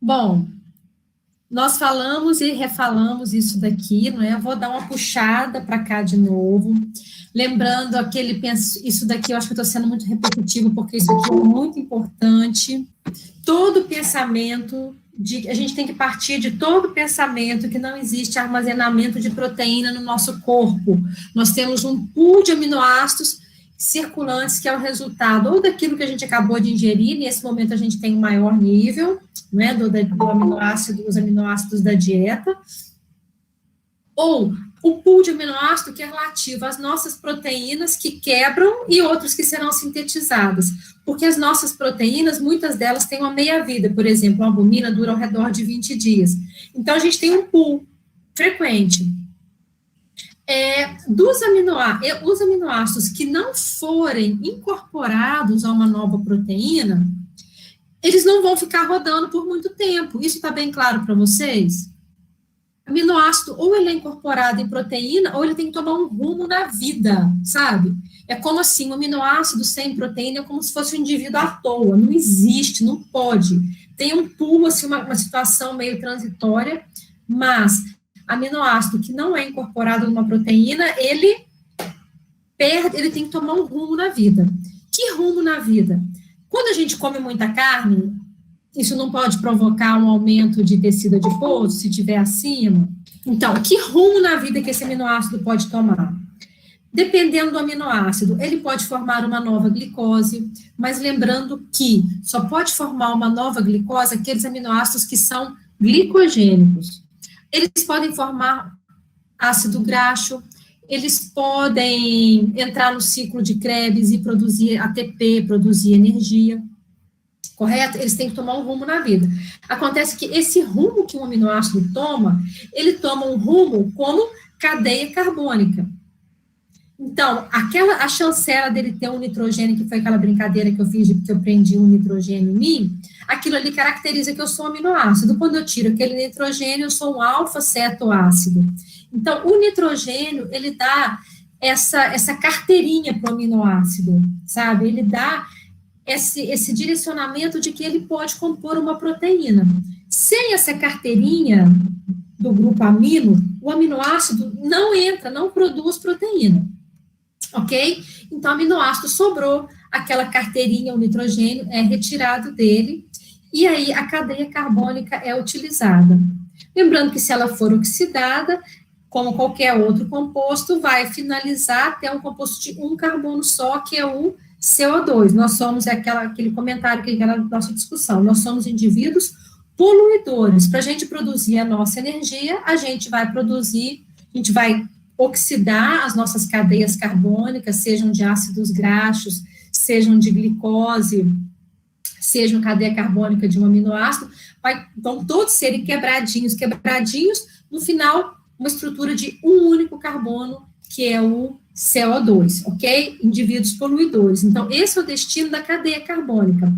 Bom, nós falamos e refalamos isso daqui, não é? Eu vou dar uma puxada para cá de novo, lembrando isso daqui, eu acho que eu estou sendo muito repetitivo, porque isso aqui é muito importante. Todo pensamento, a gente tem que partir de todo pensamento que não existe armazenamento de proteína no nosso corpo. Nós temos um pool de aminoácidos circulantes, que é o resultado ou daquilo que a gente acabou de ingerir, nesse momento a gente tem um maior nível, né, dos aminoácidos da dieta, ou o pool de aminoácido que é relativo às nossas proteínas que quebram e outros que serão sintetizadas, porque as nossas proteínas, muitas delas têm uma meia-vida, por exemplo, a albumina dura ao redor de 20 dias, então a gente tem um pool frequente. Os aminoácidos que não forem incorporados a uma nova proteína, eles não vão ficar rodando por muito tempo. Isso está bem claro para vocês? Aminoácido, ou ele é incorporado em proteína, ou ele tem que tomar um rumo na vida, sabe? É como assim, um aminoácido sem proteína é como se fosse um indivíduo à toa, não existe, não pode. Tem um pool, assim, uma situação meio transitória, mas aminoácido que não é incorporado numa proteína, ele tem que tomar um rumo na vida. Que rumo na vida? Quando a gente come muita carne, isso não pode provocar um aumento de tecido adiposo, se estiver acima? Então, que rumo na vida que esse aminoácido pode tomar? Dependendo do aminoácido, ele pode formar uma nova glicose, mas lembrando que só pode formar uma nova glicose aqueles aminoácidos que são glicogênicos. Eles podem formar ácido graxo, eles podem entrar no ciclo de Krebs e produzir ATP, produzir energia, correto? Eles têm que tomar um rumo na vida. Acontece que esse rumo que um aminoácido toma, ele toma um rumo como cadeia carbônica. Então, a chancela dele ter um nitrogênio, que foi aquela brincadeira que eu fiz, que eu prendi um nitrogênio em mim, aquilo ali caracteriza que eu sou um aminoácido. Quando eu tiro aquele nitrogênio, eu sou um alfa-cetoácido. Então, o nitrogênio, ele dá essa carteirinha para o aminoácido, sabe? Ele dá esse direcionamento de que ele pode compor uma proteína. Sem essa carteirinha do grupo amino, o aminoácido não entra, não produz proteína. Ok? Então, o aminoácido sobrou, aquela carteirinha, o nitrogênio é retirado dele, e aí a cadeia carbônica é utilizada. Lembrando que se ela for oxidada, como qualquer outro composto, vai finalizar até um composto de um carbono só, que é o CO2. Nós somos, aquele comentário que era da nossa discussão, nós somos indivíduos poluidores. Para a gente produzir a nossa energia, a gente vai oxidar as nossas cadeias carbônicas, sejam de ácidos graxos, sejam de glicose, sejam cadeia carbônica de um aminoácido, vão todos serem quebradinhos, no final, uma estrutura de um único carbono, que é o CO2, ok? Indivíduos poluidores. Então, esse é o destino da cadeia carbônica.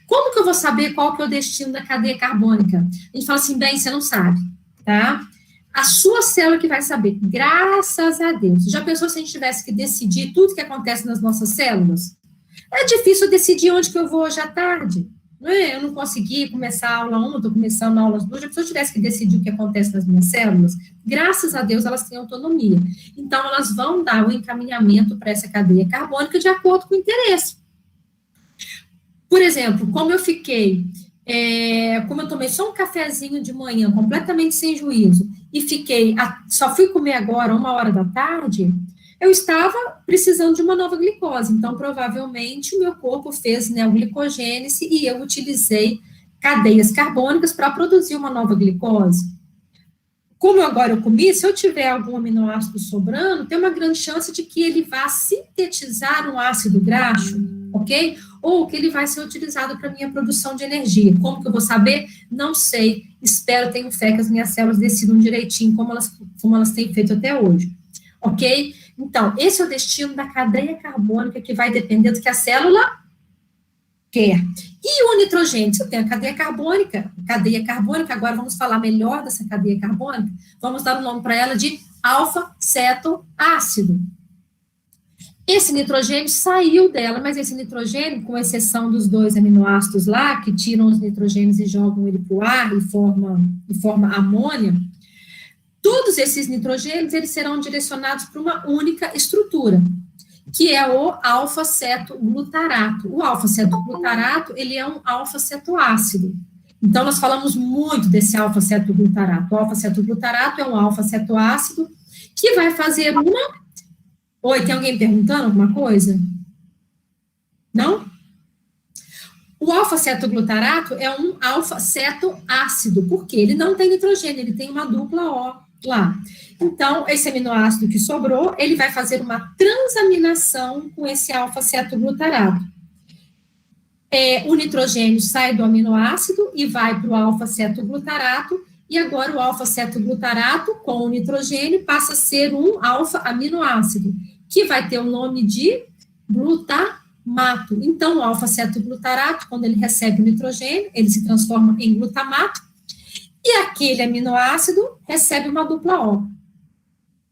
Como que eu vou saber qual que é o destino da cadeia carbônica? A gente fala assim, bem, você não sabe, tá? A sua célula que vai saber, graças a Deus. Já pensou se a gente tivesse que decidir tudo que acontece nas nossas células? É difícil decidir onde que eu vou hoje à tarde. Não é? Eu não consegui começar a aula 1, estou começando a aula 2. Já pensou se eu tivesse que decidir o que acontece nas minhas células? Graças a Deus, elas têm autonomia. Então, elas vão dar o encaminhamento para essa cadeia carbônica de acordo com o interesse. Por exemplo, como eu tomei só um cafezinho de manhã, completamente sem juízo, e só fui comer agora, 1h da tarde, eu estava precisando de uma nova glicose. Então, provavelmente, o meu corpo fez neoglicogênese e eu utilizei cadeias carbônicas para produzir uma nova glicose. Como agora eu comi, se eu tiver algum aminoácido sobrando, tem uma grande chance de que ele vá sintetizar um ácido graxo, ok? Ou que ele vai ser utilizado para minha produção de energia. Como que eu vou saber? Não sei. Espero, tenho fé que as minhas células decidam direitinho como elas têm feito até hoje, ok? Então, esse é o destino da cadeia carbônica que vai depender do que a célula quer. E o nitrogênio? Se eu tenho a cadeia carbônica, agora vamos falar melhor dessa cadeia carbônica, vamos dar o nome para ela de alfa-cetoácido. Esse nitrogênio saiu dela, mas esse nitrogênio, com exceção dos 2 aminoácidos lá, que tiram os nitrogênios e jogam ele para o ar e forma amônia, todos esses nitrogênios, eles serão direcionados para uma única estrutura, que é o alfa-cetoglutarato. O alfa-cetoglutarato, ele é um alfa-cetoácido. Então, nós falamos muito desse alfa-cetoglutarato. O alfa-cetoglutarato é um alfa-cetoácido que vai fazer uma... Oi, tem alguém perguntando alguma coisa? Não? O alfa-cetoglutarato é um alfa-cetoácido, porque ele não tem nitrogênio, ele tem uma dupla O lá. Então, esse aminoácido que sobrou, ele vai fazer uma transaminação com esse alfa-cetoglutarato. O nitrogênio sai do aminoácido e vai para o alfa-cetoglutarato, e agora o alfa-cetoglutarato com o nitrogênio passa a ser um alfa-aminoácido, que vai ter o nome de glutamato. Então, o alfa-cetoglutarato, quando ele recebe o nitrogênio, ele se transforma em glutamato, e aquele aminoácido recebe uma dupla O,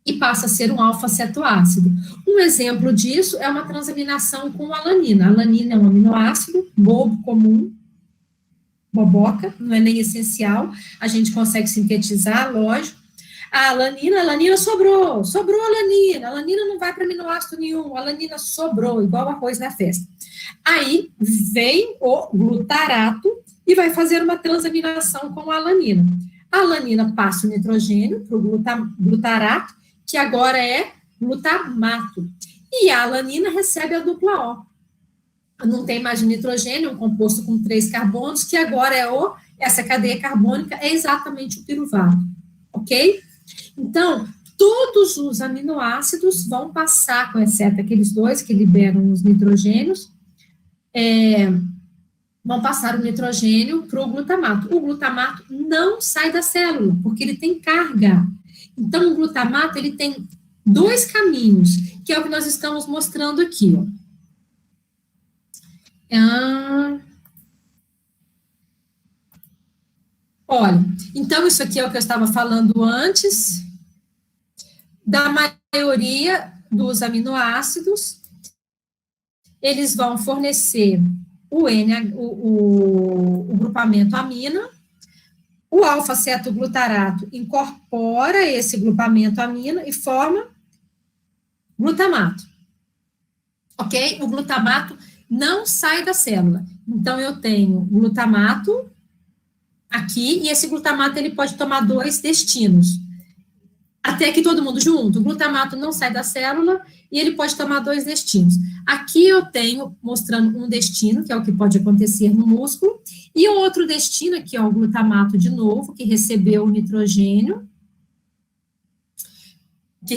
e passa a ser um alfa-cetoácido. Um exemplo disso é uma transaminação com alanina. A alanina é um aminoácido bobo, comum, boboca, não é nem essencial, a gente consegue sintetizar, lógico. A alanina sobrou a alanina não vai para aminoácido nenhum, a alanina sobrou, igual arroz na festa. Aí vem o glutarato e vai fazer uma transaminação com a alanina. A alanina passa o nitrogênio para o glutarato, que agora é glutamato. E a alanina recebe a dupla O. Não tem mais nitrogênio, um composto com 3 carbonos, que agora essa cadeia carbônica é exatamente o piruvato, ok? Então, todos os aminoácidos vão passar, com exceto aqueles 2 que liberam os nitrogênios, vão passar o nitrogênio para o glutamato. O glutamato não sai da célula, porque ele tem carga. Então, o glutamato, ele tem 2 caminhos, que é o que nós estamos mostrando aqui, ó. Olha, então isso aqui é o que eu estava falando antes, da maioria dos aminoácidos, eles vão fornecer o grupamento amina, o alfa-cetoglutarato incorpora esse grupamento amina e forma glutamato, ok? O glutamato não sai da célula. Então, eu tenho glutamato aqui, e esse glutamato, ele pode tomar 2 destinos. Até aqui todo mundo junto. O glutamato não sai da célula, e ele pode tomar 2 destinos. Aqui eu tenho, mostrando um destino, que é o que pode acontecer no músculo, e o outro destino, aqui, ó, o glutamato de novo, que recebeu o nitrogênio, que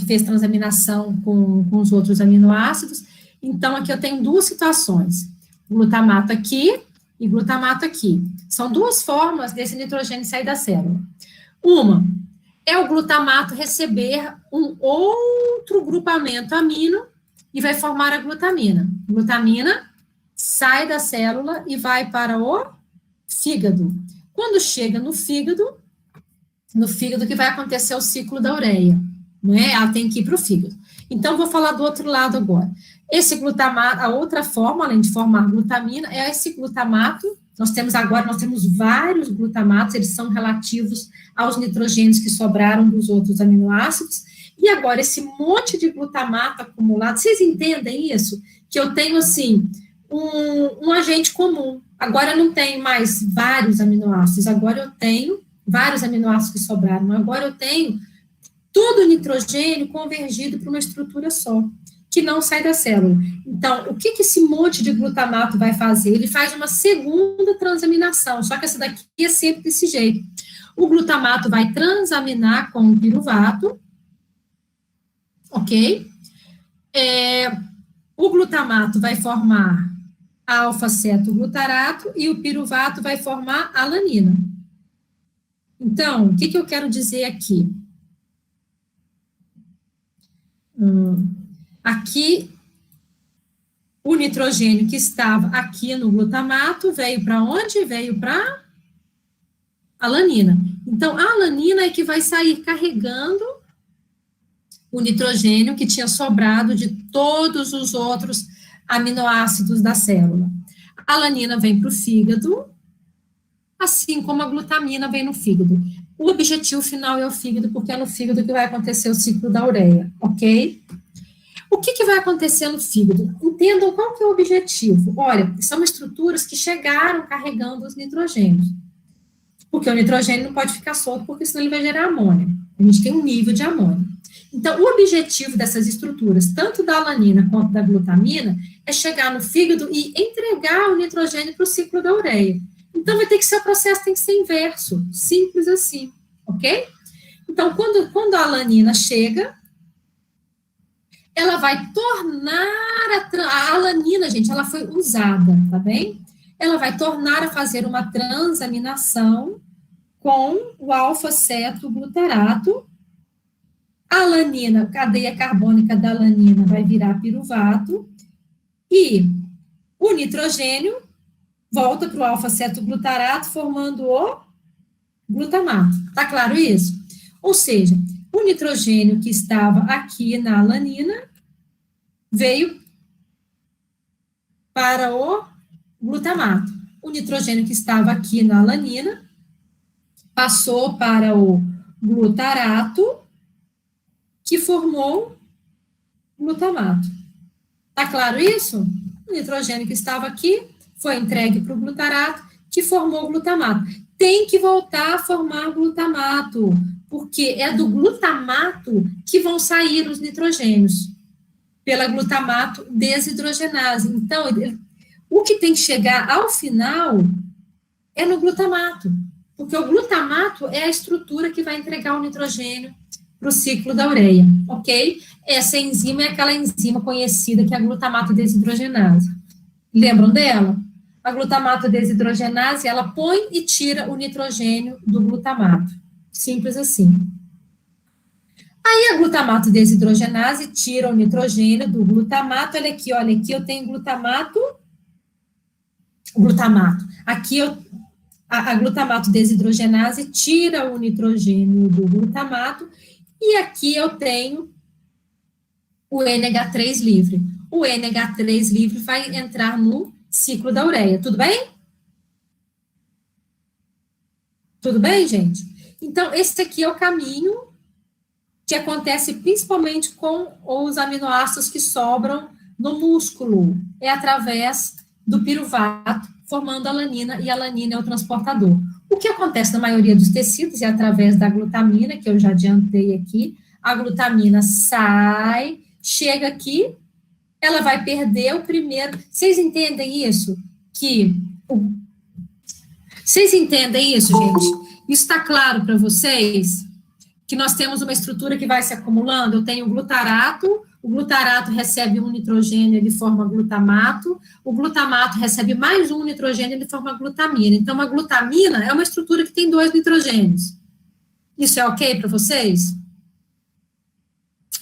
fez transaminação com os outros aminoácidos. Então, aqui eu tenho 2 situações, glutamato aqui e glutamato aqui. São 2 formas desse nitrogênio sair da célula. Uma é o glutamato receber um outro grupamento amino e vai formar a glutamina. Glutamina sai da célula e vai para o fígado. Quando chega no fígado que vai acontecer o ciclo da ureia, né? Ela tem que ir para o fígado. Então, vou falar do outro lado agora. Esse glutamato, a outra forma, além de formar glutamina, é esse glutamato. Nós temos vários glutamatos, eles são relativos aos nitrogênios que sobraram dos outros aminoácidos. E agora, esse monte de glutamato acumulado, vocês entendem isso? Que eu tenho, assim, um agente comum. Agora eu não tenho mais vários aminoácidos, agora eu tenho vários aminoácidos que sobraram. Agora eu tenho todo o nitrogênio convergido para uma estrutura só, que não sai da célula. Então, o que esse monte de glutamato vai fazer? Ele faz uma segunda transaminação, só que essa daqui é sempre desse jeito. O glutamato vai transaminar com o piruvato, ok? O glutamato vai formar alfa-cetoglutarato e o piruvato vai formar alanina. Então, o que eu quero dizer aqui? Aqui, o nitrogênio que estava aqui no glutamato veio para onde? Veio para alanina. Então, a alanina é que vai sair carregando o nitrogênio que tinha sobrado de todos os outros aminoácidos da célula. A alanina vem para o fígado, assim como a glutamina vem no fígado. O objetivo final é o fígado, porque é no fígado que vai acontecer o ciclo da ureia, ok? O que vai acontecer no fígado? Entendam qual que é o objetivo. Olha, são estruturas que chegaram carregando os nitrogênios. Porque o nitrogênio não pode ficar solto, porque senão ele vai gerar amônia. A gente tem um nível de amônia. Então, o objetivo dessas estruturas, tanto da alanina quanto da glutamina, é chegar no fígado e entregar o nitrogênio para o ciclo da ureia. Então, vai ter que ser o processo, tem que ser inverso, simples assim, ok? Então, quando a alanina chega, ela vai tornar a alanina, gente, ela foi usada, tá bem? Ela vai tornar a fazer uma transaminação com o alfa-cetoglutarato. A alanina, a cadeia carbônica da alanina vai virar piruvato, e o nitrogênio volta para o alfa-cetoglutarato, formando o glutamato. Tá claro isso? Ou seja, o nitrogênio que estava aqui na alanina veio para o glutamato. O nitrogênio que estava aqui na alanina passou para o glutarato, que formou glutamato. Tá claro isso? O nitrogênio que estava aqui foi entregue para o glutarato, que formou glutamato. Tem que voltar a formar glutamato, porque é do glutamato que vão sair os nitrogênios, pela glutamato desidrogenase. Então, o que tem que chegar ao final é no glutamato, porque o glutamato é a estrutura que vai entregar o nitrogênio para o ciclo da ureia, ok? Essa enzima é aquela enzima conhecida que é a glutamato desidrogenase. Lembram dela? A glutamato desidrogenase, ela põe e tira o nitrogênio do glutamato. Simples assim. Aí a glutamato desidrogenase tira o nitrogênio do glutamato. Olha aqui eu tenho glutamato. Aqui a glutamato desidrogenase tira o nitrogênio do glutamato, e aqui eu tenho o NH3 livre. O NH3 livre vai entrar no ciclo da ureia. Tudo bem? Tudo bem, gente? Então, esse aqui é o caminho que acontece principalmente com os aminoácidos que sobram no músculo. É através do piruvato, formando a alanina, e a alanina é o transportador. O que acontece na maioria dos tecidos é através da glutamina, que eu já adiantei aqui. A glutamina sai, chega aqui, ela vai perder o primeiro. Vocês entendem isso? Vocês entendem isso, gente? Isso está claro para vocês? Que nós temos uma estrutura que vai se acumulando. Eu tenho o glutarato recebe um nitrogênio, ele forma glutamato, o glutamato recebe mais um nitrogênio, ele forma glutamina. Então, a glutamina é uma estrutura que tem 2 nitrogênios. Isso é ok para vocês?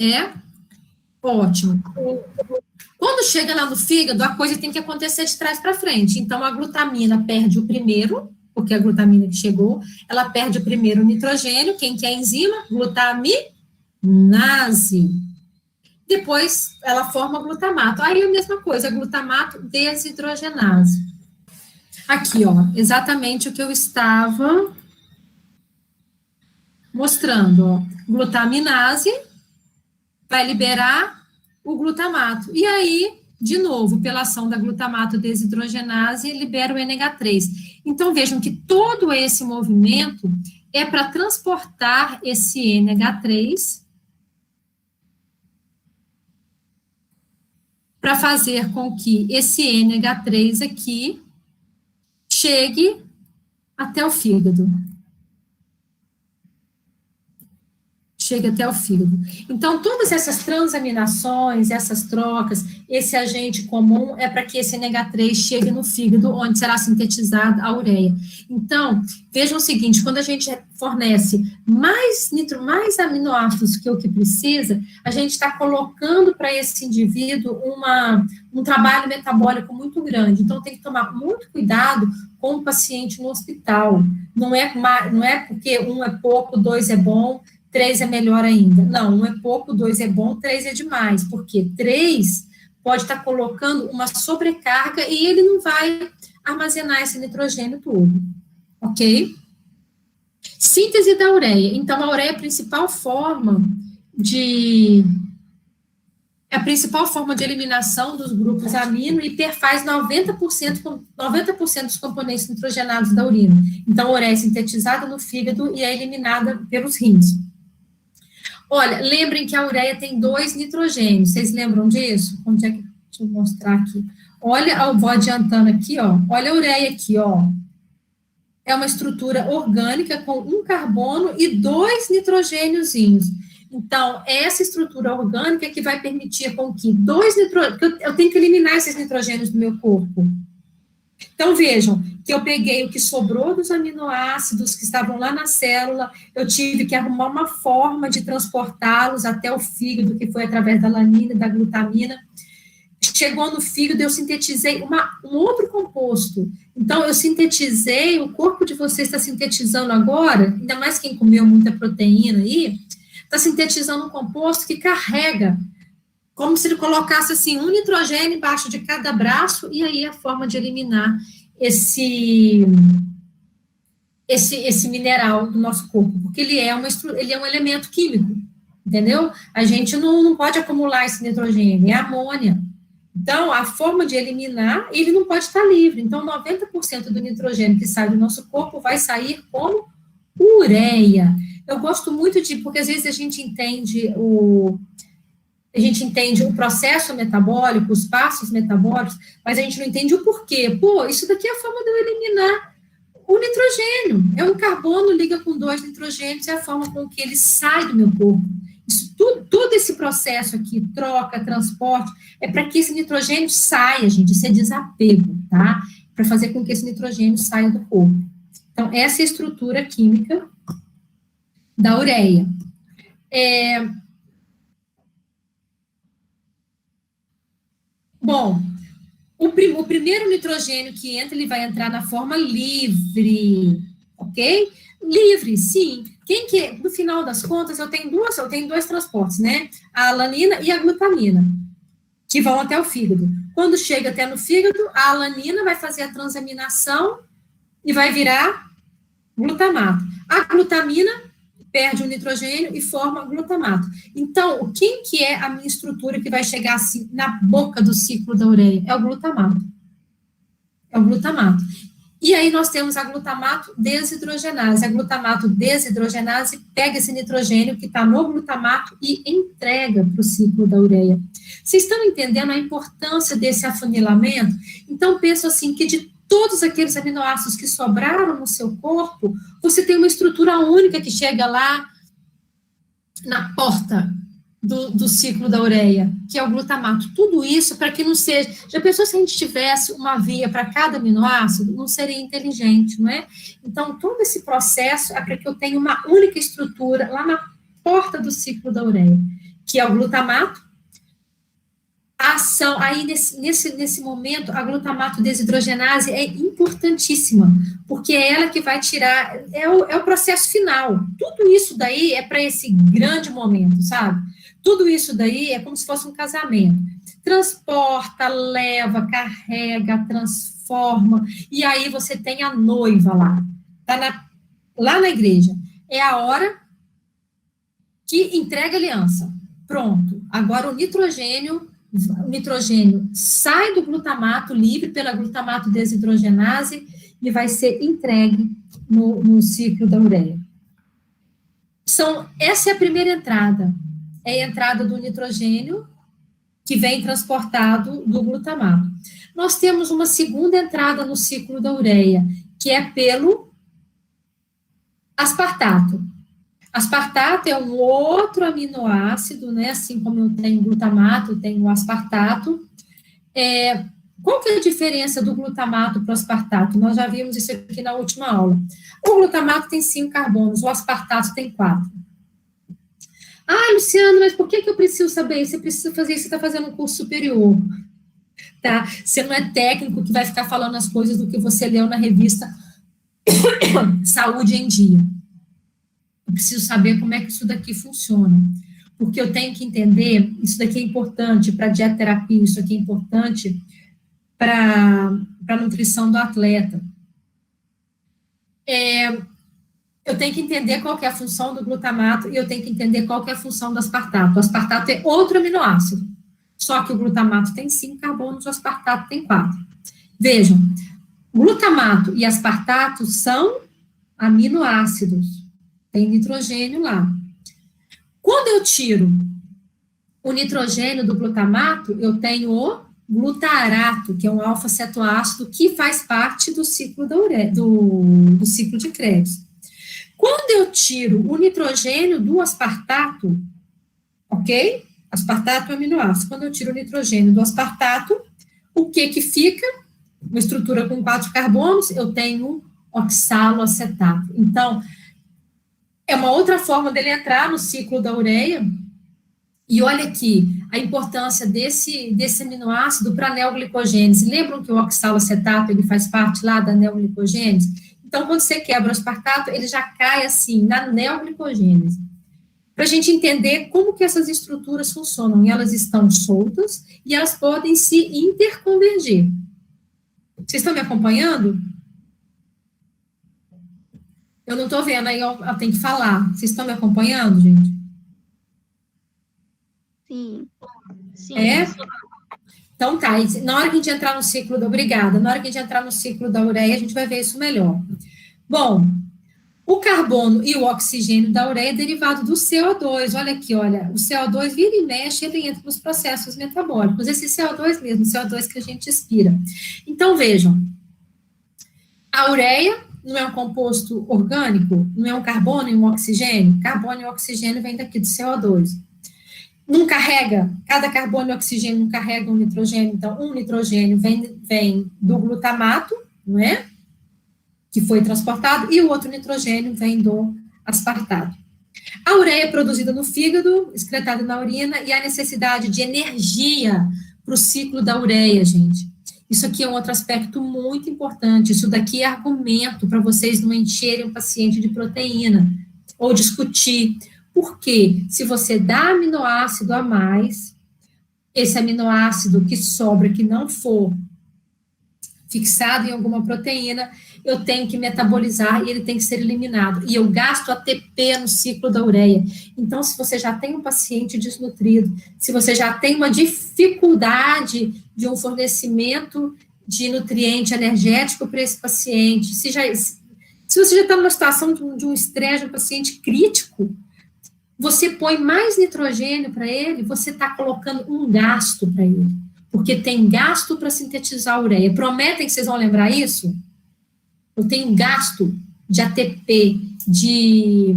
É? Ótimo. Quando chega lá no fígado, a coisa tem que acontecer de trás para frente. Então, a glutamina perde o primeiro, porque a glutamina que chegou, ela perde o primeiro nitrogênio. Quem que é a enzima? Glutaminase. Depois, ela forma glutamato. Aí, a mesma coisa, glutamato desidrogenase. Aqui, ó, exatamente o que eu estava mostrando, ó. Glutaminase vai liberar o glutamato. E aí, de novo, pela ação da glutamato desidrogenase, libera o NH3. Então, vejam que todo esse movimento é para transportar esse NH3 para fazer com que esse NH3 aqui chegue até o fígado. Chega até o fígado. Então, todas essas transaminações, essas trocas, esse agente comum é para que esse NH3 chegue no fígado, onde será sintetizada a ureia. Então, vejam o seguinte, quando a gente fornece mais aminoácidos que o que precisa, a gente está colocando para esse indivíduo um trabalho metabólico muito grande. Então, tem que tomar muito cuidado com o paciente no hospital. Não é porque um é pouco, 2 é bom. 3 é melhor ainda. Não, 1 é pouco, 2 é bom, 3 é demais, porque 3 pode estar colocando uma sobrecarga e ele não vai armazenar esse nitrogênio todo, ok? Síntese da ureia. Então, a ureia é a principal forma de eliminação dos grupos amino e perfaz 90% dos componentes nitrogenados da urina. Então, a ureia é sintetizada no fígado e é eliminada pelos rins. Olha, lembrem que a ureia tem 2 nitrogênios, vocês lembram disso? Onde é que, deixa eu mostrar aqui. Olha, eu vou adiantando aqui, ó. Olha a ureia aqui, ó. É uma estrutura orgânica com 1 carbono e 2 nitrogêniozinhos. Então, é essa estrutura orgânica que vai permitir com que 2 nitrogênios, eu tenho que eliminar esses nitrogênios do meu corpo. Então, vejam, que eu peguei o que sobrou dos aminoácidos que estavam lá na célula, eu tive que arrumar uma forma de transportá-los até o fígado, que foi através da alanina e da glutamina. Chegou no fígado, eu sintetizei um outro composto. Então, eu sintetizei, o corpo de vocês está sintetizando agora, ainda mais quem comeu muita proteína aí, está sintetizando um composto que carrega, como se ele colocasse, assim, um nitrogênio embaixo de cada braço, e aí a forma de eliminar esse mineral do nosso corpo, porque ele é um elemento químico, entendeu? A gente não pode acumular esse nitrogênio, é amônia. Então, a forma de eliminar, ele não pode estar livre. Então, 90% do nitrogênio que sai do nosso corpo vai sair como ureia. Eu gosto muito porque às vezes a gente entende o processo metabólico, os passos metabólicos, mas a gente não entende o porquê. Pô, isso daqui é a forma de eu eliminar o nitrogênio. É um carbono, liga com 2 nitrogênios, é a forma com que ele sai do meu corpo. Isso, todo esse processo aqui, troca, transporte, é para que esse nitrogênio saia, gente, isso é desapego, tá? Para fazer com que esse nitrogênio saia do corpo. Então, essa é a estrutura química da ureia. Bom, o primeiro nitrogênio que entra, ele vai entrar na forma livre, ok? Livre, sim. No final das contas, eu tenho 2 transportes, né? A alanina e a glutamina, que vão até o fígado. Quando chega até no fígado, a alanina vai fazer a transaminação e vai virar glutamato. A glutamina perde o nitrogênio e forma glutamato. Então, quem que é a minha estrutura que vai chegar assim na boca do ciclo da ureia? É o glutamato. É o glutamato. E aí nós temos a glutamato desidrogenase. A glutamato desidrogenase pega esse nitrogênio que está no glutamato e entrega para o ciclo da ureia. Vocês estão entendendo a importância desse afunilamento? Então, penso assim, que de todos aqueles aminoácidos que sobraram no seu corpo, você tem uma estrutura única que chega lá na porta do ciclo da ureia, que é o glutamato. Tudo isso para que não seja... Já pensou se a gente tivesse uma via para cada aminoácido? Não seria inteligente, não é? Então, todo esse processo é para que eu tenha uma única estrutura lá na porta do ciclo da ureia, que é o glutamato. A ação, aí nesse momento, a glutamato desidrogenase é importantíssima, porque é ela que vai tirar, é o processo final. Tudo isso daí é para esse grande momento, sabe? Tudo isso daí é como se fosse um casamento. Transporta, leva, carrega, transforma, e aí você tem a noiva lá, lá na igreja. É a hora que entrega a aliança. Pronto, agora o nitrogênio sai do glutamato, livre pela glutamato desidrogenase, e vai ser entregue no ciclo da ureia. Essa é a primeira entrada. É a entrada do nitrogênio, que vem transportado do glutamato. Nós temos uma segunda entrada no ciclo da ureia, que é pelo aspartato. Aspartato é um outro aminoácido, né? Assim como eu tenho glutamato, eu tenho o aspartato. Qual que é a diferença do glutamato para o aspartato? Nós já vimos isso aqui na última aula. O glutamato tem 5 carbonos, o aspartato tem 4. Ah, Luciano, mas por que eu preciso saber isso? Você precisa fazer isso, você está fazendo um curso superior. Tá? Você não é técnico que vai ficar falando as coisas do que você leu na revista Saúde em Dia. Eu preciso saber como é que isso daqui funciona. Porque eu tenho que entender, isso daqui é importante para a dietoterapia, isso aqui é importante para a nutrição do atleta. Eu tenho que entender qual que é a função do glutamato e eu tenho que entender qual que é a função do aspartato. O aspartato é outro aminoácido, só que o glutamato tem 5 carbonos, o aspartato tem 4. Vejam, glutamato e aspartato são aminoácidos, tem nitrogênio lá. Quando eu tiro o nitrogênio do glutamato, eu tenho o glutarato, que é um alfa-cetoácido que faz parte do ciclo do ciclo de Krebs. Quando eu tiro o nitrogênio do aspartato, ok? Aspartato é um aminoácido. Quando eu tiro o nitrogênio do aspartato, o que fica? Uma estrutura com 4 carbonos, eu tenho oxaloacetato. Então, é uma outra forma dele entrar no ciclo da ureia. E olha aqui, a importância desse aminoácido para a neoglicogênese. Lembram que o oxaloacetato, ele faz parte lá da neoglicogênese? Então, quando você quebra o aspartato, ele já cai assim, na neoglicogênese. Para a gente entender como que essas estruturas funcionam. E elas estão soltas e elas podem se interconvergir. Vocês estão me acompanhando? Eu não estou vendo, aí eu tenho que falar. Vocês estão me acompanhando, gente? Sim. Sim. É? Então tá, na hora que a gente entrar no ciclo da... Obrigada. Na hora que a gente entrar no ciclo da ureia, a gente vai ver isso melhor. Bom, o carbono e o oxigênio da ureia é derivado do CO2. Olha aqui, olha, o CO2 vira e mexe, ele entra nos processos metabólicos. Esse CO2 mesmo, o CO2 que a gente expira. Então, vejam, a ureia não é um composto orgânico, não é um carbono e um oxigênio. Carbono e oxigênio vem daqui do CO2. Não carrega, cada carbono e oxigênio não carrega um nitrogênio, então um nitrogênio vem do glutamato, não é? Que foi transportado, e o outro nitrogênio vem do aspartato. A ureia é produzida no fígado, excretada na urina, e a necessidade de energia para o ciclo da ureia, gente. Isso aqui é um outro aspecto muito importante, isso daqui é argumento para vocês não encherem o paciente de proteína, ou discutir. Porque se você dá aminoácido a mais, esse aminoácido que sobra, que não for fixado em alguma proteína, eu tenho que metabolizar e ele tem que ser eliminado. E eu gasto ATP no ciclo da ureia. Então, se você já tem um paciente desnutrido, se você já tem uma dificuldade de um fornecimento de nutriente energético para esse paciente, se você já está numa situação de um estresse, de um paciente crítico, você põe mais nitrogênio para ele, você está colocando um gasto para ele, porque tem gasto para sintetizar a ureia. Prometem que vocês vão lembrar isso? Eu tenho gasto de ATP, de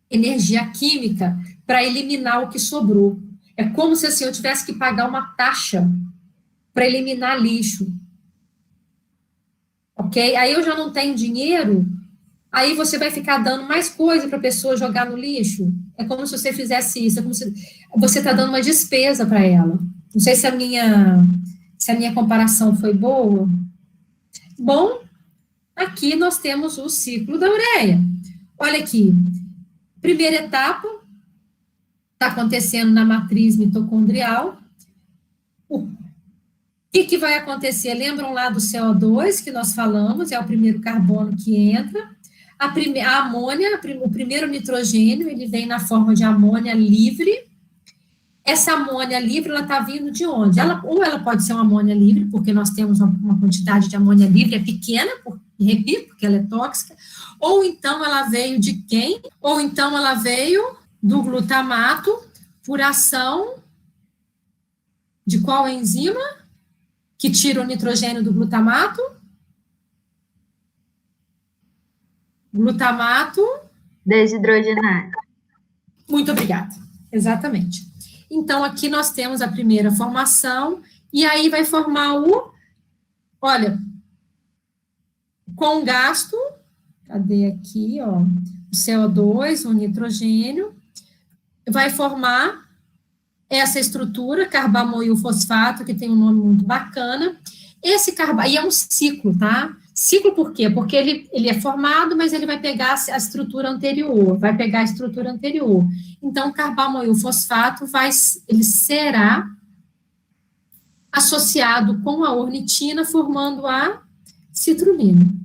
energia química, para eliminar o que sobrou. É como se assim, eu tivesse que pagar uma taxa para eliminar lixo. Ok? Aí eu já não tenho dinheiro. Aí você vai ficar dando mais coisa para a pessoa jogar no lixo. É como se você fizesse isso, é como se você está dando uma despesa para ela. Não sei se a minha comparação foi boa. Bom, aqui nós temos o ciclo da ureia. Olha aqui, primeira etapa está acontecendo na matriz mitocondrial. O que vai acontecer? Lembram lá do CO2 que nós falamos, é o primeiro carbono que entra. A amônia, o primeiro nitrogênio, ele vem na forma de amônia livre. Essa amônia livre, ela está vindo de onde? Ou ela pode ser uma amônia livre, porque nós temos uma quantidade de amônia livre, é pequena, repito, porque ela é tóxica. Ou então ela veio de quem? Ou então ela veio do glutamato por ação de qual enzima que tira o nitrogênio do glutamato? Glutamato desidrogenase. Muito obrigada. Exatamente. Então, aqui nós temos a primeira formação, e aí vai formar olha, com gasto, cadê aqui, ó, o CO2, o nitrogênio, vai formar essa estrutura, carbamoil fosfato, que tem um nome muito bacana. Esse carbono, e é um ciclo, tá? Ciclo por quê? Porque ele é formado, mas ele vai pegar a estrutura anterior, Então, o carbamoil fosfato ele será associado com a ornitina, formando a citrulina.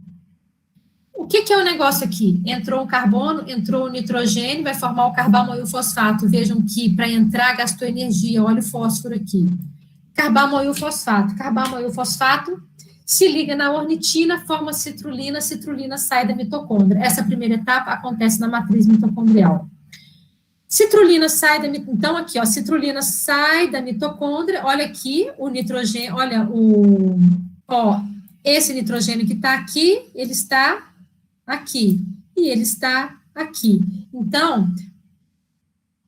O que é o negócio aqui? Entrou o carbono, entrou o nitrogênio, vai formar o carbamoil fosfato. Vejam que para entrar gastou energia, olha o fósforo aqui. Carbamoil fosfato se liga na ornitina, forma citrulina, citrulina sai da mitocôndria. Essa primeira etapa acontece na matriz mitocondrial. Citrulina sai da mitocôndria, então aqui, ó, citrulina sai da mitocôndria, olha aqui o nitrogênio, olha esse nitrogênio que está aqui, ele está aqui, e ele está aqui. Então,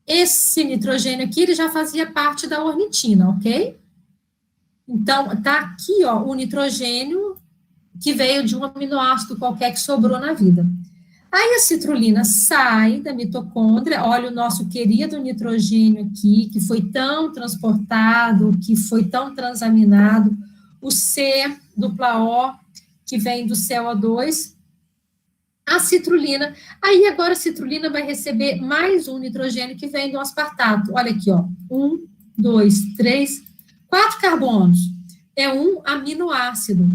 esse nitrogênio aqui, ele já fazia parte da ornitina, ok? Então, tá aqui, ó, o nitrogênio que veio de um aminoácido qualquer que sobrou na vida. Aí a citrulina sai da mitocôndria, olha o nosso querido nitrogênio aqui, que foi tão transportado, que foi tão transaminado, o C-O, que vem do CO2, a citrulina. Aí agora a citrulina vai receber mais um nitrogênio que vem do aspartato. Olha aqui, ó, 1, 2, 3, 4 carbonos. É um aminoácido.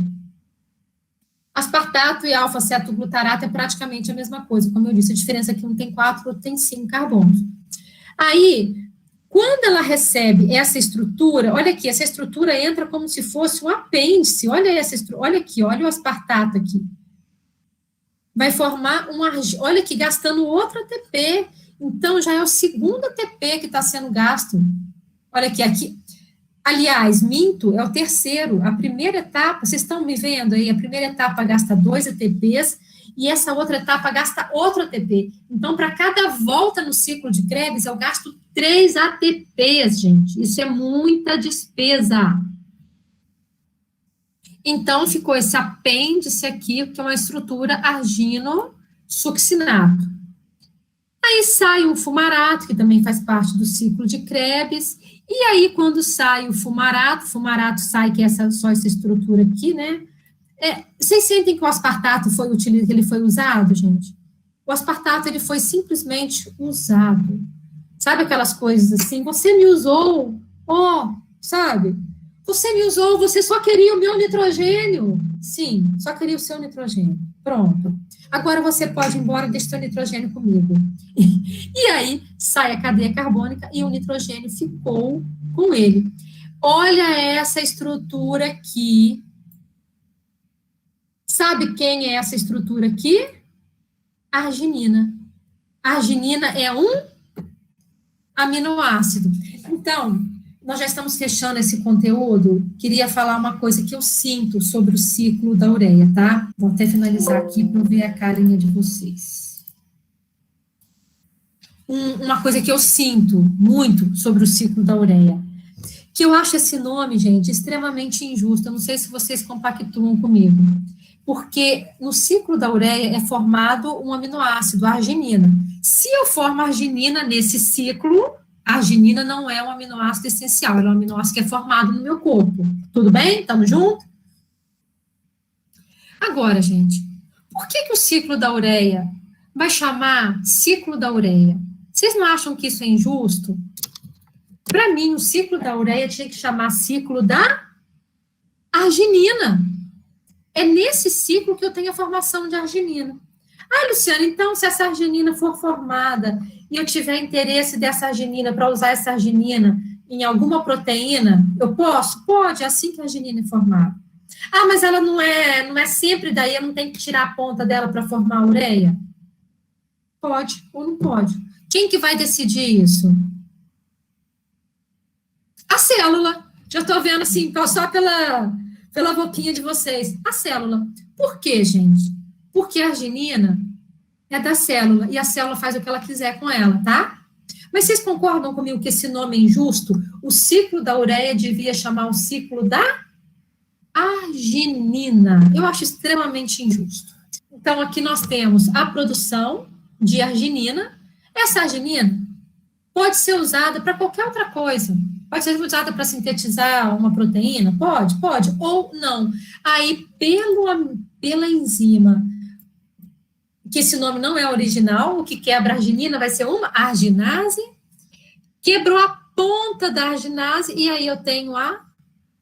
Aspartato e alfa-cetoglutarato é praticamente a mesma coisa. Como eu disse, a diferença é que um tem 4, outro tem 5 carbonos. Aí, quando ela recebe essa estrutura, olha aqui, essa estrutura entra como se fosse um apêndice. Olha essa estrutura, olha aqui, olha o aspartato aqui. Vai formar olha aqui, gastando outro ATP. Então, já é o segundo ATP que está sendo gasto. Olha aqui. Aliás, minto, é o terceiro. A primeira etapa, vocês estão me vendo aí? A primeira etapa gasta 2 ATPs e essa outra etapa gasta outro ATP. Então, para cada volta no ciclo de Krebs, eu gasto 3 ATPs, gente. Isso é muita despesa. Então, ficou esse apêndice aqui, que é uma estrutura argino-succinato. Aí sai o fumarato, que também faz parte do ciclo de Krebs. E aí, quando sai o fumarato sai, que é só essa estrutura aqui, né? Vocês sentem que o aspartato ele foi usado, gente? O aspartato, ele foi simplesmente usado. Sabe aquelas coisas assim? Você me usou, sabe? Você me usou, você só queria o meu nitrogênio. Sim, só queria o seu nitrogênio. Pronto. Agora você pode ir embora e deixar o seu nitrogênio comigo. E aí, sai a cadeia carbônica e o nitrogênio ficou com ele. Olha essa estrutura aqui. Sabe quem é essa estrutura aqui? A arginina. A arginina é um aminoácido. Então, nós já estamos fechando esse conteúdo. Queria falar uma coisa que eu sinto sobre o ciclo da ureia, tá? Vou até finalizar aqui para eu ver a carinha de vocês. Uma coisa que eu sinto muito sobre o ciclo da ureia, que eu acho esse nome, gente, extremamente injusto. Eu não sei se vocês compactuam comigo. Porque no ciclo da ureia é formado um aminoácido, a arginina. Se eu formo arginina nesse ciclo, a arginina não é um aminoácido essencial, ela é um aminoácido que é formado no meu corpo. Tudo bem? Estamos juntos? Agora, gente, por que o ciclo da ureia vai chamar ciclo da ureia? Vocês não acham que isso é injusto? Para mim, o ciclo da ureia tinha que chamar ciclo da arginina. É nesse ciclo que eu tenho a formação de arginina. Luciana, então, se essa arginina for formada e eu tiver interesse dessa arginina para usar essa arginina em alguma proteína, eu posso? Pode, é assim que a arginina é formada. Mas ela não é sempre, daí eu não tenho que tirar a ponta dela para formar a ureia? Pode ou não pode? Quem que vai decidir isso? A célula. Já estou vendo assim, só pela boquinha de vocês. A célula. Por quê, gente? Porque a arginina é da célula, e a célula faz o que ela quiser com ela, tá? Mas vocês concordam comigo que esse nome é injusto? O ciclo da ureia devia chamar o ciclo da arginina. Eu acho extremamente injusto. Então, aqui nós temos a produção de arginina. Essa arginina pode ser usada para qualquer outra coisa. Pode ser usada para sintetizar uma proteína? Pode, ou não. Aí, pela enzima, que esse nome não é original, o que quebra a arginina vai ser uma arginase, quebrou a ponta da arginase, e aí eu tenho a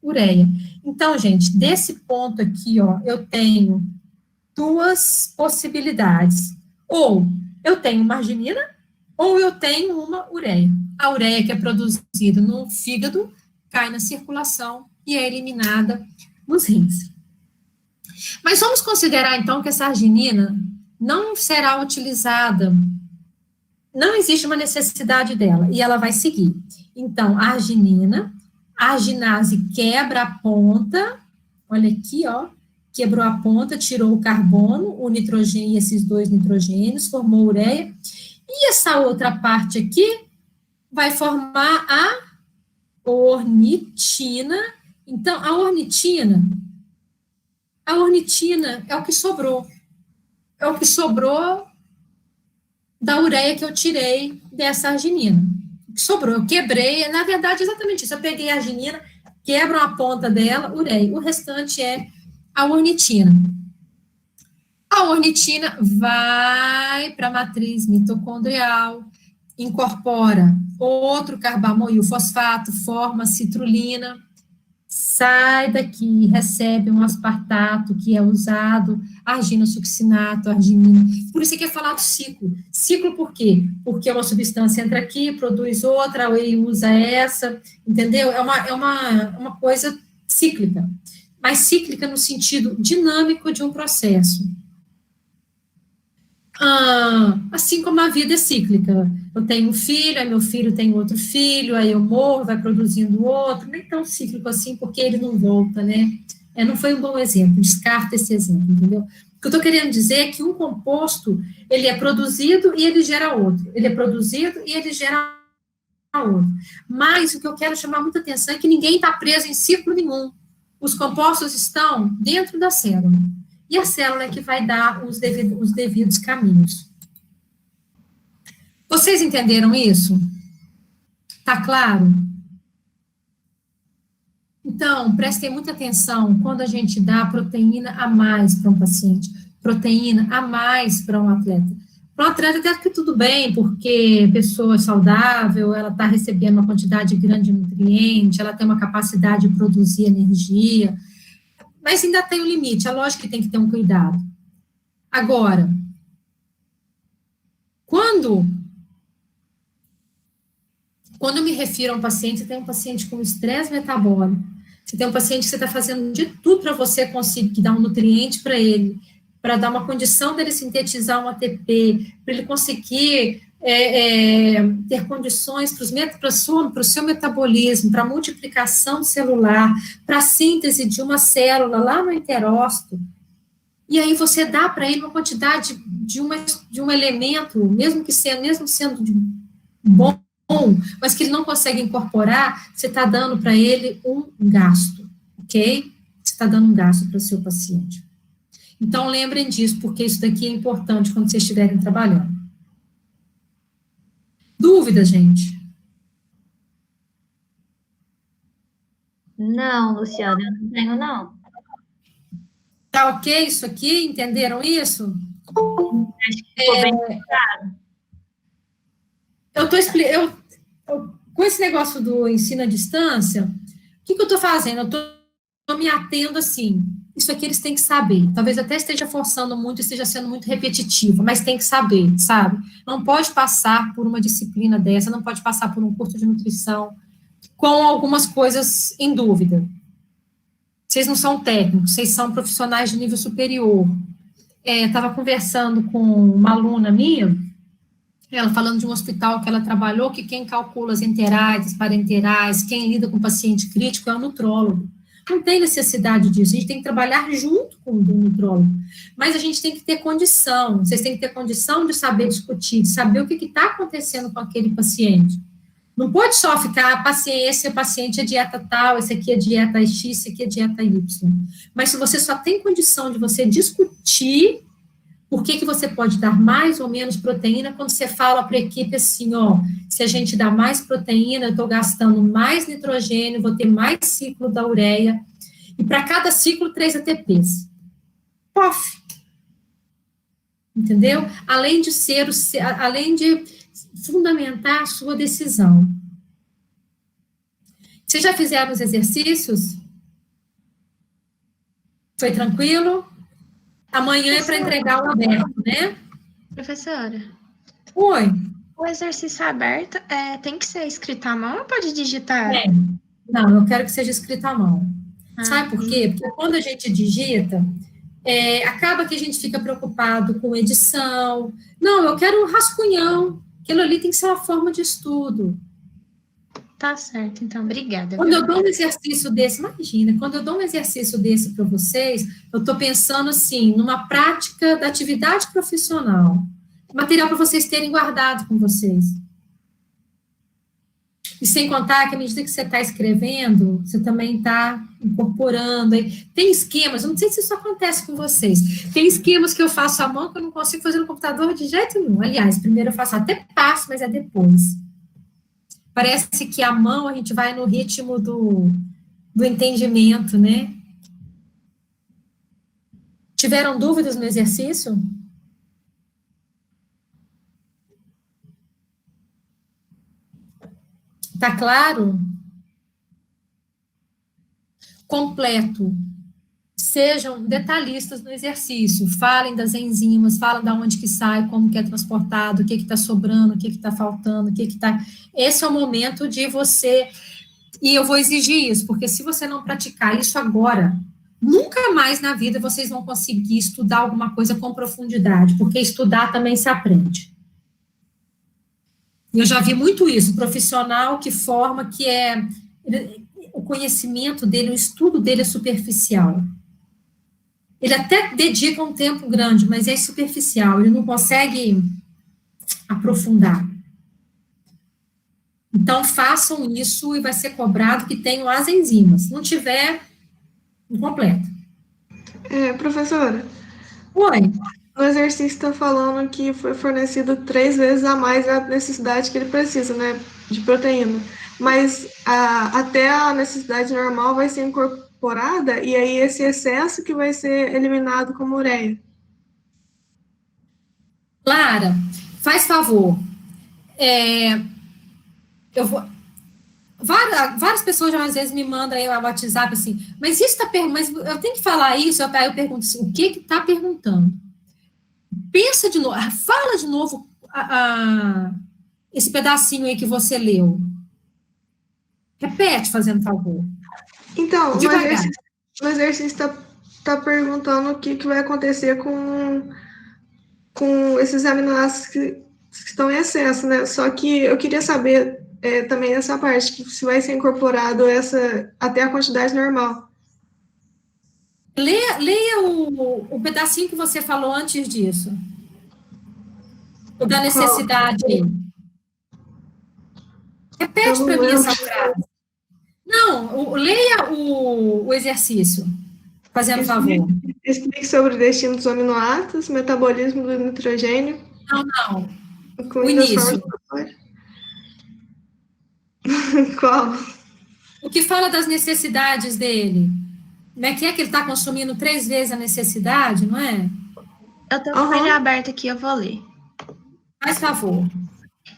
ureia. Então, gente, desse ponto aqui, ó, eu tenho duas possibilidades. Ou eu tenho uma arginina, ou eu tenho uma ureia. A ureia que é produzida no fígado cai na circulação e é eliminada nos rins. Mas vamos considerar, então, que essa arginina não será utilizada, não existe uma necessidade dela, e ela vai seguir. Então, a arginina, a arginase quebra a ponta, olha aqui, ó, quebrou a ponta, tirou o carbono, o nitrogênio e esses dois nitrogênios, formou ureia, e essa outra parte aqui vai formar a ornitina. Então, a ornitina é o que sobrou. É o que sobrou da ureia que eu tirei dessa arginina. O que sobrou, eu quebrei, na verdade, exatamente isso. Eu peguei a arginina, quebro a ponta dela, ureia. O restante é a ornitina. A ornitina vai para a matriz mitocondrial, incorpora outro carbamoil fosfato, forma citrulina, sai daqui, recebe um aspartato que é usado, arginosuccinato, arginina. Por isso que é falado ciclo. Ciclo por quê? Porque uma substância entra aqui, produz outra, e usa essa, entendeu? É uma coisa cíclica, mas cíclica no sentido dinâmico de um processo. Assim como a vida é cíclica. Eu tenho um filho, aí meu filho tem outro filho, aí eu morro, vai produzindo outro, nem tão cíclico assim, porque ele não volta, né? Não foi um bom exemplo, descarta esse exemplo, entendeu? O que eu estou querendo dizer é que um composto, ele é produzido e ele gera outro, ele é produzido e ele gera outro. Mas o que eu quero chamar muita atenção é que ninguém está preso em ciclo nenhum. Os compostos estão dentro da célula. E a célula é que vai dar os devidos caminhos. Vocês entenderam isso? Tá claro? Então, prestem muita atenção quando a gente dá proteína a mais para um paciente, proteína a mais para um atleta. Para um atleta até que tudo bem, porque pessoa saudável, ela está recebendo uma quantidade grande de nutriente, ela tem uma capacidade de produzir energia, mas ainda tem um limite, é lógico que tem que ter um cuidado. Agora, quando eu me refiro a um paciente, você tem um paciente com estresse metabólico, você tem um paciente que você está fazendo de tudo para você conseguir dar um nutriente para ele, para dar uma condição dele sintetizar um ATP, para ele conseguir ter condições para o seu metabolismo, para a multiplicação celular, para a síntese de uma célula lá no enterócito, e aí você dá para ele uma quantidade de um elemento, mesmo sendo bom, mas que ele não consegue incorporar, você está dando para ele um gasto, ok? Você está dando um gasto para o seu paciente. Então, lembrem disso, porque isso daqui é importante quando vocês estiverem trabalhando. Dúvida, gente? Não, Luciana, eu não tenho, não. Tá ok isso aqui? Entenderam isso? Acho que ficou bem claro. Com esse negócio do ensino à distância, o que eu estou fazendo? Eu estou me atendo assim, isso aqui eles têm que saber. Talvez até esteja forçando muito, esteja sendo muito repetitivo, mas tem que saber, sabe? Não pode passar por uma disciplina dessa, não pode passar por um curso de nutrição com algumas coisas em dúvida. Vocês não são técnicos, vocês são profissionais de nível superior. Estava conversando com uma aluna minha, ela falando de um hospital que ela trabalhou, que quem calcula as enterais, as parenterais, quem lida com paciente crítico é o nutrólogo. Não tem necessidade disso, a gente tem que trabalhar junto com o nutrólogo, mas a gente tem que ter condição, vocês têm que ter condição de saber discutir, de saber o que está acontecendo com aquele paciente. Não pode só ficar, esse paciente é dieta tal, esse aqui é dieta X, esse aqui é dieta Y. Mas se você só tem condição de você discutir por que você pode dar mais ou menos proteína, quando você fala para a equipe assim, ó, se a gente dá mais proteína, eu estou gastando mais nitrogênio, vou ter mais ciclo da ureia, e para cada ciclo, 3 ATPs. pof. Entendeu? Além de fundamentar a sua decisão. Vocês já fizeram os exercícios? Foi tranquilo? Amanhã é para entregar o aberto, né? Professora, Oi. o exercício aberto tem que ser escrito à mão ou pode digitar? Não, eu quero que seja escrito à mão. Sabe por quê? Porque quando a gente digita, acaba que a gente fica preocupado com edição. Não, eu quero um rascunhão. Aquilo ali tem que ser uma forma de estudo. Tá certo, então, obrigada. Quando eu dou um exercício desse, imagina, quando eu dou um exercício desse para vocês, eu estou pensando, assim, numa prática da atividade profissional. Material para vocês terem guardado com vocês. E sem contar que, à medida que você está escrevendo, você também está incorporando. Tem esquemas, eu não sei se isso acontece com vocês, tem esquemas que eu faço à mão que eu não consigo fazer no computador de jeito nenhum. Aliás, primeiro eu faço até passo, mas é depois. Parece que a mão a gente vai no ritmo do entendimento, né? Tiveram dúvidas no exercício? Tá claro? Completo. Sejam detalhistas no exercício, falem das enzimas, falem de onde que sai, como que é transportado, o que está sobrando, o que está faltando, o que está... Esse é o momento de você... E eu vou exigir isso, porque se você não praticar isso agora, nunca mais na vida vocês vão conseguir estudar alguma coisa com profundidade, porque estudar também se aprende. Eu já vi muito isso, profissional que forma, que o conhecimento dele, o estudo dele é superficial. Ele até dedica um tempo grande, mas é superficial, ele não consegue aprofundar. Então, façam isso e vai ser cobrado que tenham as enzimas. Se não tiver, incompleto. Professora. Oi. O exercício está falando que foi fornecido 3 vezes a mais a necessidade que ele precisa, né, de proteína. Mas até a necessidade normal vai ser incorporada e aí esse excesso que vai ser eliminado como ureia. Clara, faz favor. Várias pessoas já às vezes me mandam aí no WhatsApp assim, mas isso está mas eu tenho que falar isso, aí eu pergunto assim, o que está perguntando? Pensa de novo, fala de novo esse pedacinho aí que você leu. Repete, fazendo favor. Então, o exercício está perguntando o que vai acontecer com esses aminoácidos que estão em excesso, né? Só que eu queria saber também essa parte, que se vai ser incorporado até a quantidade normal. Leia o pedacinho que você falou antes disso. O da necessidade. Repete para mim essa frase. Não, leia o exercício, fazendo favor. Explique sobre o destino dos aminoácidos, metabolismo do nitrogênio. Não. O início. Qual? O que fala das necessidades dele? Como é que ele está consumindo 3 vezes a necessidade, não é? Eu estou com ele aberto aqui, eu vou ler. Faz favor.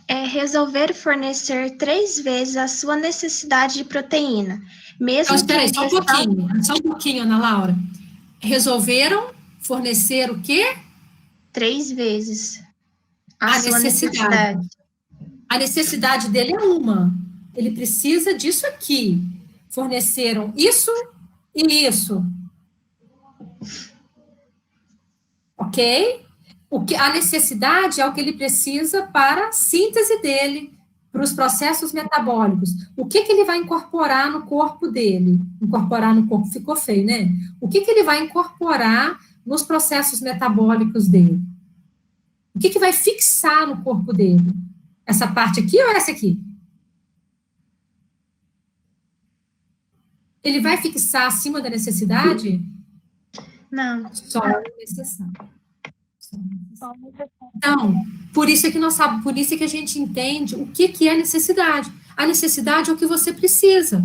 Resolver fornecer 3 vezes a sua necessidade de proteína, mesmo então, espera aí, só um pouquinho, Ana Laura. Resolveram fornecer o quê? 3 vezes a sua necessidade. A necessidade dele é uma. Ele precisa disso aqui. Forneceram isso e isso. Ok? A necessidade é o que ele precisa para a síntese dele, para os processos metabólicos. O que ele vai incorporar no corpo dele? Incorporar no corpo ficou feio, né? O que ele vai incorporar nos processos metabólicos dele? O que vai fixar no corpo dele? Essa parte aqui ou essa aqui? Ele vai fixar acima da necessidade? Não. Só a necessidade. Então, por isso é que a gente entende o que é necessidade. A necessidade é o que você precisa.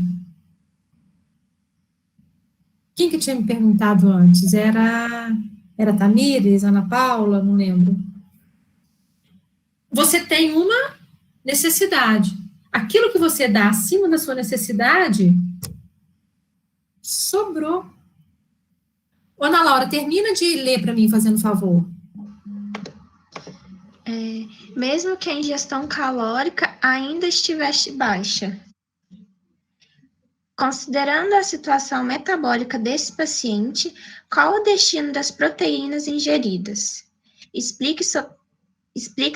Quem que tinha me perguntado antes? Era Era Tamires, Ana Paula, não lembro. Você tem uma necessidade. Aquilo que você dá acima da sua necessidade, sobrou. Ô, Ana Laura, termina de ler para mim, fazendo favor. Mesmo que a ingestão calórica ainda estivesse baixa. Considerando a situação metabólica desse paciente, qual o destino das proteínas ingeridas? Explique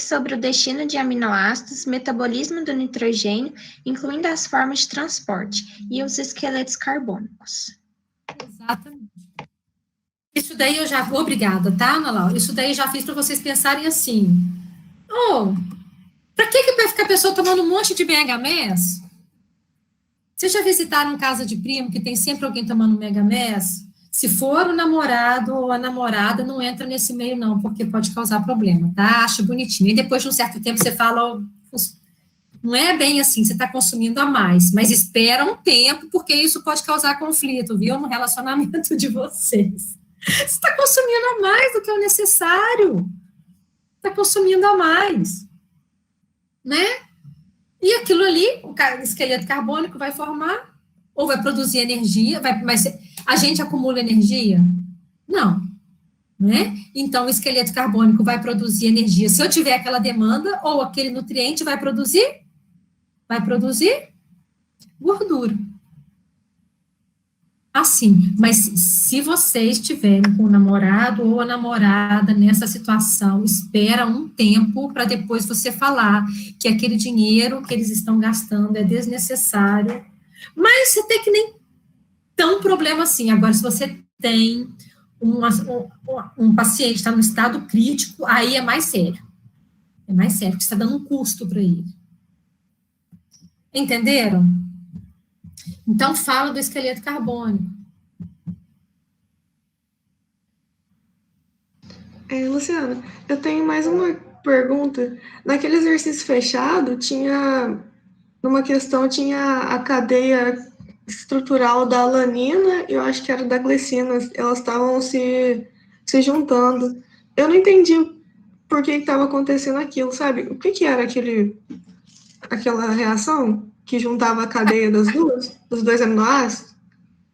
sobre o destino de aminoácidos, metabolismo do nitrogênio, incluindo as formas de transporte, e os esqueletos carbônicos. Exatamente. Isso daí eu já... Obrigada, tá, Ana Laura? Isso daí eu já fiz para vocês pensarem assim. Para que vai ficar a pessoa tomando um monte de Megamés? Vocês já visitaram casa de primo que tem sempre alguém tomando Megamés? Se for o namorado ou a namorada, não entra nesse meio não, porque pode causar problema, tá? Acho bonitinho. E depois de um certo tempo você fala, não é bem assim, você está consumindo a mais, mas espera um tempo, porque isso pode causar conflito, viu? No relacionamento de vocês. Você está consumindo a mais do que o necessário. Está consumindo a mais. Né? E aquilo ali, o esqueleto carbônico vai formar, ou vai produzir energia, mas a gente acumula energia? Não. Né? Então, o esqueleto carbônico vai produzir energia. Se eu tiver aquela demanda, ou aquele nutriente vai produzir gordura. Assim, mas se vocês estiverem com o namorado ou a namorada nessa situação, espera um tempo para depois você falar que aquele dinheiro que eles estão gastando é desnecessário, mas você tem que nem tão problema assim. Agora, se você tem um paciente que está no estado crítico, aí é mais sério. É mais sério, porque você está dando um custo para ele. Entenderam? Então, fala do esqueleto carbônico. Luciana, eu tenho mais uma pergunta. Naquele exercício fechado, numa questão, tinha a cadeia estrutural da alanina e eu acho que era da glicina. Elas estavam se juntando. Eu não entendi por que estava acontecendo aquilo, sabe? O que era aquela reação que juntava a cadeia dos dois aminoácidos?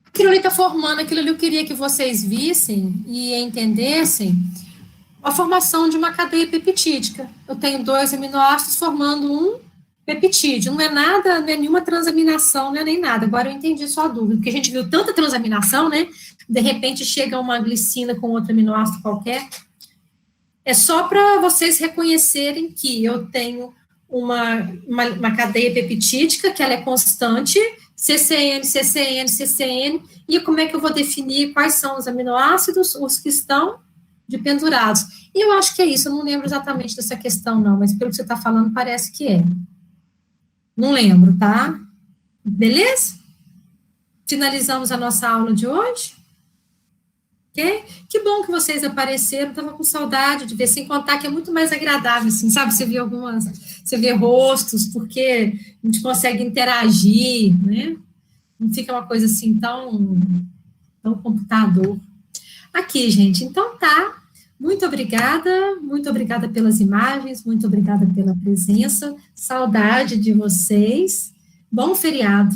Aquilo ali está formando, aquilo ali eu queria que vocês vissem e entendessem a formação de uma cadeia peptídica. Eu tenho 2 aminoácidos formando um peptídeo. Não é nada, não é nenhuma transaminação, não é nem nada. Agora eu entendi sua dúvida, porque a gente viu tanta transaminação, né? De repente chega uma glicina com outro aminoácido qualquer. É só para vocês reconhecerem que eu tenho uma cadeia peptídica, que ela é constante, CCN, CCN, CCN, e como é que eu vou definir quais são os aminoácidos, os que estão dependurados. E eu acho que é isso, eu não lembro exatamente dessa questão, não, mas pelo que você está falando, parece que é. Não lembro, tá? Beleza? Finalizamos a nossa aula de hoje. Ok? Que bom que vocês apareceram, estava com saudade de ver, sem contar que é muito mais agradável, assim, sabe? Você vê rostos, porque a gente consegue interagir, né? Não fica uma coisa assim tão computador. Aqui, gente, então tá. Muito obrigada pelas imagens, muito obrigada pela presença, saudade de vocês. Bom feriado.